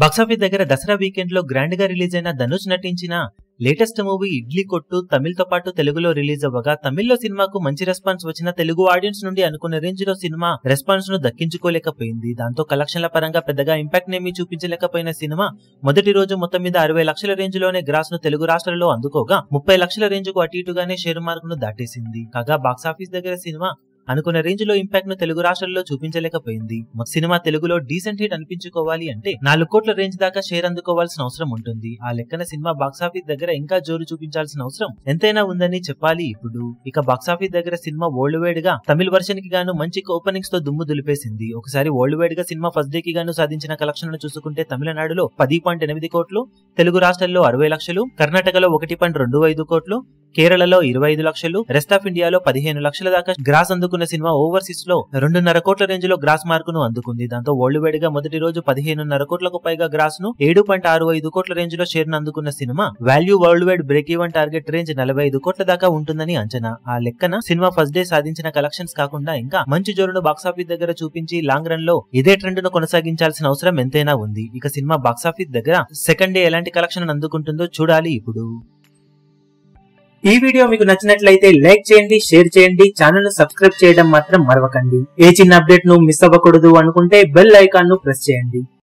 Box office దగ్గర Dasara weekend లో grand గా రిలీజ్ అయిన ధనుష్ నటించిన లేటెస్ట్ మూవీ ఇడ్లీ కొట్టు తమిళతో పాటు తెలుగులో రిలీజ్ అవ్వగా తమిళ్లో సినిమాకు మంచి రెస్పాన్స్ వచ్చిన తెలుగు ఆడియన్స్ నుండి అనుకున్న రేంజ్ లో సినిమా రెస్పాన్స్ ను దక్కించుకోలేకపోయింది. దాంతో కలెక్షన్ల పరంగా పెద్దగా ఇంపాక్ట్ నేమీ చూపించలేకపోయిన సినిమా మొదటి రోజు మొత్తం మీద 60 లక్షల రేంజ్ లోనే గ్రాస్ ను తెలుగు రాష్ట్రాల్లో అందుకోగా 30 లక్షల రేంజ్ కు అటు ఇటుగానే షేర్ మార్క్ ను దాటేసింది. కాగా బాక్సాఫీస్ దగ్గర సినిమా అనుకున్న రేంజ్ లో ఇంపాక్ట్ ను తెలుగు రాష్ట్రాల్లో చూపించలేకపోయింది. సినిమా తెలుగులో డీసెంట్ హిట్ అనిపించుకోవాలి అంటే 4 కోట్ల రేంజ్ దాకా షేర్ అందుకోవాల్సిన అవసరం ఉంటుంది. ఆ లెక్కన సినిమా బాక్సాఫీస్ దగ్గర ఇంకా జోరు చూపించాల్సిన అవసరం ఎంతైనా ఉందని చెప్పాలి. ఇప్పుడు ఇక బాక్సాఫీస్ దగ్గర సినిమా వరల్డ్ వైడ్ గా తమిళ వర్షన్ కి గాను మంచి ఓపెనింగ్స్ తో దుమ్ము దులిపేసింది. ఒకసారి వరల్డ్ వైడ్ గా సినిమా ఫస్ట్ డే కి గాను సాధించిన కలెక్షన్లను చూసుకుంటే తమిళనాడులో 10.8 కోట్లు, తెలుగు రాష్ట్రాల్లో 60 లక్షలు, కర్ణాటకలో 1.25 కోట్లు, కేరళలో 25 లక్షలు, రెస్ట్ ఆఫ్ ఇండియాలో 15 లక్షల దాకా గ్రాస్ అందుకున్న సినిమా ఓవర్సీస్ లో 2.5 కోట్ల రేంజ్ లో గ్రాస్ మార్క్ ను అందుకుంది. దాంతో వరల్డ్ వైడ్ గా మొదటి రోజు 15.5 కోట్లకు పైగా గ్రాస్ ను 7.65 కోట్ల రేంజ్ లో షేర్ ను అందుకున్న cinema value world wide break even target range 45 కోట్ల దాకా ఉంటుందని అంచనా. ఆ లెక్కన సినిమా ఫస్ట్ డే సాధించిన కలెక్షన్స్ కాకుండా ఇంకా మంచి జోరును బాక్సాఫీస్ దగ్గర చూపించి లాంగ్ రన్ లో ఇదే ట్రెండ్ ను కొనసాగించాల్సిన అవసరం ఎంతైనా ఉంది. ఇక సినిమా బాక్సాఫీస్ దగ్గర సెకండ్ డే ఎలాంటి కలెక్షన్ అందుకుంటుందో చూడాలి. ఇప్పుడు ఈ వీడియో మీకు నచ్చినట్లయితే లైక్ చేయండి, షేర్ చేయండి, ఛానల్ ను సబ్స్క్రైబ్ చేయడం మాత్రం మరవకండి. ఏ చిన్న అప్డేట్ ను మిస్ అవ్వకూడదు అనుకుంటే బెల్ ఐకాన్ ను ప్రెస్ చేయండి.